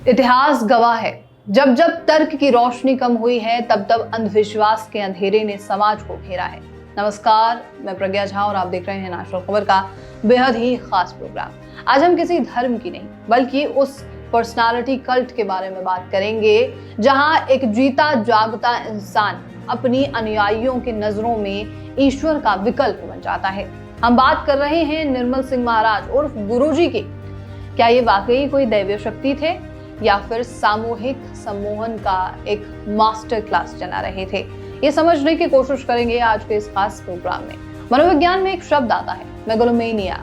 इतिहास गवाह है, जब जब तर्क की रोशनी कम हुई है तब तब अंधविश्वास के अंधेरे ने समाज को घेरा है। नमस्कार, मैं प्रज्ञा झा और आप देख रहे हैं नेशनल खबर का बेहद ही खास प्रोग्राम। आज हम किसी धर्म की नहीं बल्कि उस पर्सनालिटी कल्ट के बारे में बात करेंगे जहां एक जीता जागता इंसान अपनी अनुयायियों की नजरों में ईश्वर का विकल्प बन जाता है। हम बात कर रहे हैं निर्मल सिंह महाराज उर्फ गुरुजी की। क्या ये वाकई कोई दैवीय शक्ति थे या फिर सामूहिक सम्मोहन का एक मास्टर क्लास चला रहे थे? ये समझने की कोशिश करेंगे आज के इस खास प्रोग्राम में। मनोविज्ञान में एक शब्द आता है मेगालोमेनिया,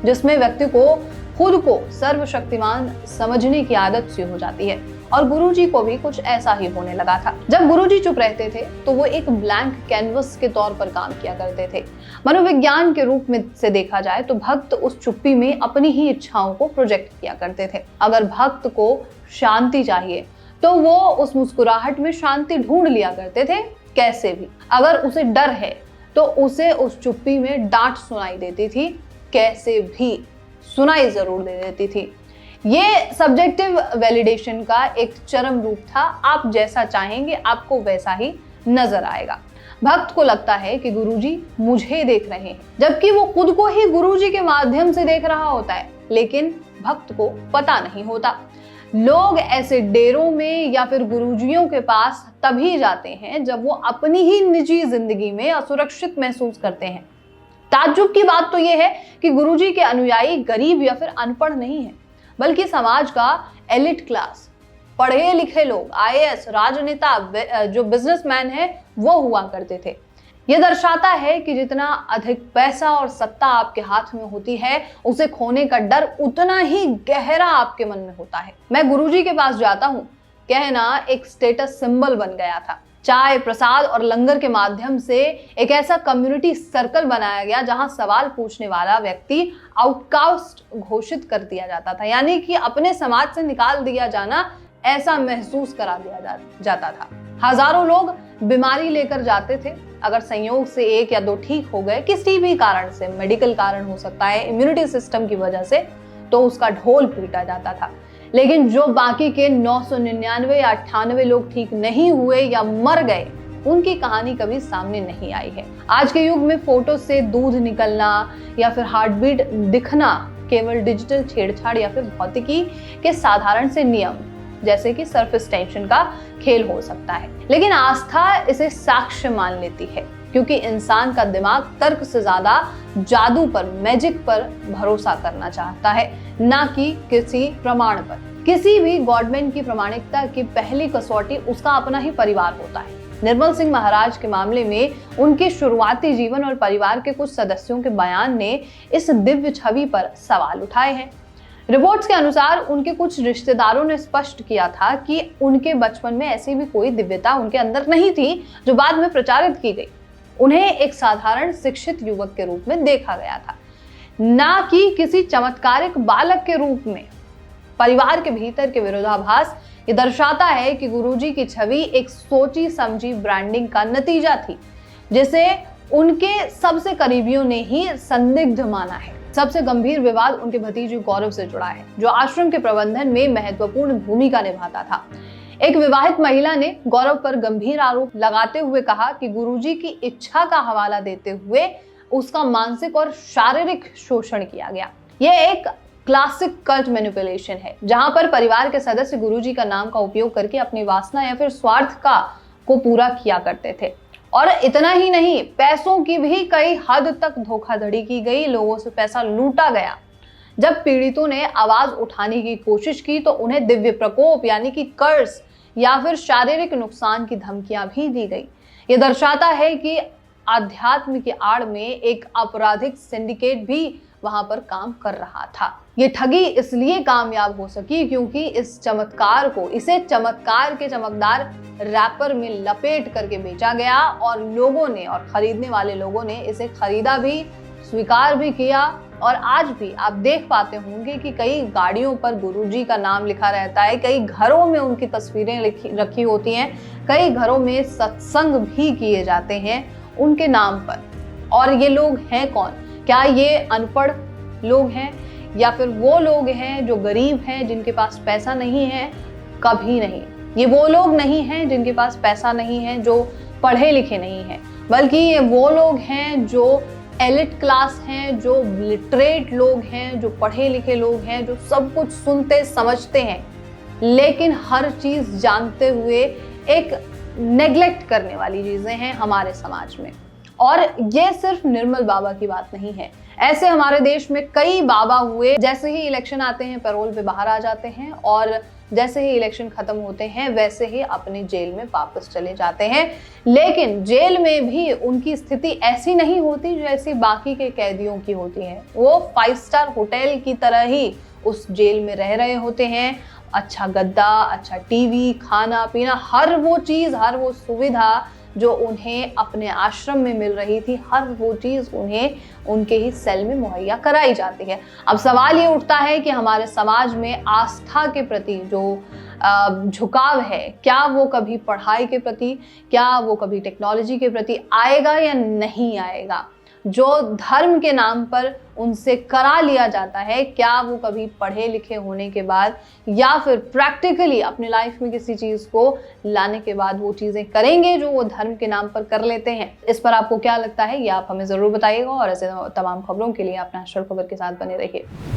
जिसमें व्यक्ति को खुद को सर्वशक्तिमान समझने की आदत सी हो जाती है, और गुरुजी को भी कुछ ऐसा ही होने लगा था। जब गुरुजी चुप रहते थे तो वो एक ब्लैंक कैनवस के तौर पर काम किया करते थे। मनोविज्ञान के रूप में से देखा जाए तो भक्त उस चुप्पी में अपनी ही इच्छाओं को प्रोजेक्ट किया करते थे। अगर भक्त को शांति चाहिए तो वो उस मुस्कुराहट में शांति ढूंढ लिया करते थे कैसे भी। अगर उसे डर है तो उसे उस चुप्पी में डांट सुनाई देती थी, कैसे भी सुनाई जरूर दे देती थी। ये सब्जेक्टिव वैलिडेशन का एक चरम रूप था। आप जैसा चाहेंगे आपको वैसा ही नजर आएगा। भक्त को लगता है कि गुरुजी मुझे देख रहे हैं, जबकि वो खुद को ही गुरुजी के माध्यम से देख रहा होता है, लेकिन भक्त को पता नहीं होता। लोग ऐसे डेरों में या फिर गुरुजियों के पास तभी जाते हैं जब वो अपनी ही निजी जिंदगी में असुरक्षित महसूस करते हैं। ताज्जुब की बात तो यह है कि गुरुजी के अनुयायी गरीब या फिर अनपढ़ नहीं है, बल्कि समाज का एलिट क्लास, पढ़े लिखे लोग, आईएएस, राजनेता, जो बिजनेसमैन है वो हुआ करते थे। यह दर्शाता है कि जितना अधिक पैसा और सत्ता आपके हाथ में होती है, उसे खोने का डर उतना ही गहरा आपके मन में होता है। मैं गुरुजी के पास जाता हूँ कहना एक स्टेटस सिंबल बन गया था। चाय, प्रसाद और लंगर के माध्यम से एक ऐसा कम्युनिटी सर्कल बनाया गया जहां सवाल पूछने वाला व्यक्ति आउटकास्ट घोषित कर दिया जाता था, यानी कि अपने समाज से निकाल दिया जाना ऐसा महसूस करा दिया जाता था। हजारों लोग बीमारी लेकर जाते थे। अगर संयोग से एक या दो ठीक हो गए किसी भी कारण से, मेडिकल कारण हो सकता है, इम्यूनिटी सिस्टम की वजह से, तो उसका ढोल पीटा जाता था। लेकिन जो बाकी के 999 या 98 लोग ठीक नहीं हुए या मर गए, उनकी कहानी कभी सामने नहीं आई है। आज के युग में फोटो से दूध निकलना या फिर हार्टबीट दिखना केवल डिजिटल छेड़छाड़ या फिर भौतिकी के साधारण से नियम जैसे कि सरफेस टेंशन का खेल हो सकता है, लेकिन आस्था इसे साक्ष्य मान लेती है, क्योंकि इंसान का दिमाग तर्क से ज्यादा जादू पर, मैजिक पर भरोसा करना चाहता है, ना कि किसी प्रमाण पर। किसी भी गॉडमैन की प्रामाणिकता की पहली कसौटी उसका अपना ही परिवार होता है। निर्मल सिंह महाराज के मामले में उनके शुरुआती जीवन और परिवार के कुछ सदस्यों के बयान ने इस दिव्य छवि पर सवाल उठाए हैं। रिपोर्ट्स के अनुसार उनके कुछ रिश्तेदारों ने स्पष्ट किया था कि उनके बचपन में ऐसी भी कोई दिव्यता उनके अंदर नहीं थी जो बाद में प्रचारित की गई। उन्हें एक साधारण शिक्षित युवक के रूप में देखा गया था, ना कि किसी चमत्कारिक बालक के रूप में। परिवार के भीतर के विरोधाभास ये दर्शाता है कि गुरुजी की छवि एक सोची समझी ब्रांडिंग का नतीजा थी, जिसे उनके सबसे करीबियों ने ही संदिग्ध माना है। सबसे गंभीर विवाद उनके भतीजे गौरव से जुड़ा है, जो आश्रम के प्रबंधन में महत्वपूर्ण भूमिका निभाता था। एक विवाहित महिला ने गौरव पर गंभीर आरोप लगाते हुए कहा कि गुरुजी की इच्छा का हवाला देते हुए उसका मानसिक और शारीरिक शोषण किया गया। यह एक क्लासिक कल्ट मैनिपुलेशन है, जहां पर परिवार के सदस्य गुरुजी का नाम का उपयोग करके अपनी वासना या फिर स्वार्थ को पूरा किया करते थे। और इतना ही नहीं, पैसों की भी कई हद तक धोखाधड़ी की गई, लोगों से पैसा लूटा गया। जब पीड़ितों ने आवाज उठाने की कोशिश की तो उन्हें दिव्य प्रकोप यानी कि कर्स या फिर शारीरिक नुकसान की धमकियां भी दी गई। यह दर्शाता है कि आध्यात्म की आड़ में एक आपराधिक सिंडिकेट भी वहां पर काम कर रहा था। ये ठगी इसलिए कामयाब हो सकी क्योंकि इसे चमत्कार के चमकदार रैपर में लपेट करके बेचा गया, और लोगों ने, और खरीदने वाले लोगों ने इसे खरीदा भी, स्वीकार भी किया। और आज भी आप देख पाते होंगे कि कई गाड़ियों पर गुरुजी का नाम लिखा रहता है, कई घरों में उनकी तस्वीरें रखी होती हैं, कई घरों में सत्संग भी किए जाते हैं उनके नाम पर। और ये लोग हैं कौन? क्या ये अनपढ़ लोग हैं या फिर वो लोग हैं जो गरीब हैं, जिनके पास पैसा नहीं है, कभी नहीं। ये वो लोग नहीं हैं जिनके पास पैसा नहीं है, जो पढ़े लिखे नहीं हैं, बल्कि ये वो लोग हैं जो एलिट क्लास हैं, जो लिटरेट लोग हैं, जो पढ़े लिखे लोग हैं, जो सब कुछ सुनते समझते हैं, लेकिन हर चीज जानते हुए एक नेग्लेक्ट करने वाली चीजें हैं हमारे समाज में। और ये सिर्फ निर्मल बाबा की बात नहीं है, ऐसे हमारे देश में कई बाबा हुए। जैसे ही इलेक्शन आते हैं पैरोल पे बाहर आ जाते हैं, और जैसे ही इलेक्शन खत्म होते हैं वैसे ही अपने जेल में वापस चले जाते हैं। लेकिन जेल में भी उनकी स्थिति ऐसी नहीं होती जैसी बाकी के कैदियों की होती है। वो 5 स्टार होटल की तरह ही उस जेल में रह रहे होते हैं। अच्छा गद्दा, अच्छा टीवी, खाना पीना, हर वो चीज, हर वो सुविधा जो उन्हें अपने आश्रम में मिल रही थी, हर वो चीज उन्हें उनके ही सेल में मुहैया कराई जाती है। अब सवाल ये उठता है कि हमारे समाज में आस्था के प्रति जो झुकाव है, क्या वो कभी पढ़ाई के प्रति, क्या वो कभी टेक्नोलॉजी के प्रति आएगा या नहीं आएगा? जो धर्म के नाम पर उनसे करा लिया जाता है, क्या वो कभी पढ़े लिखे होने के बाद या फिर प्रैक्टिकली अपने लाइफ में किसी चीज को लाने के बाद वो चीजें करेंगे जो वो धर्म के नाम पर कर लेते हैं? इस पर आपको क्या लगता है, ये आप हमें जरूर बताइएगा। और ऐसे तमाम खबरों के लिए आप नेशनल खबर के साथ बने रहिए।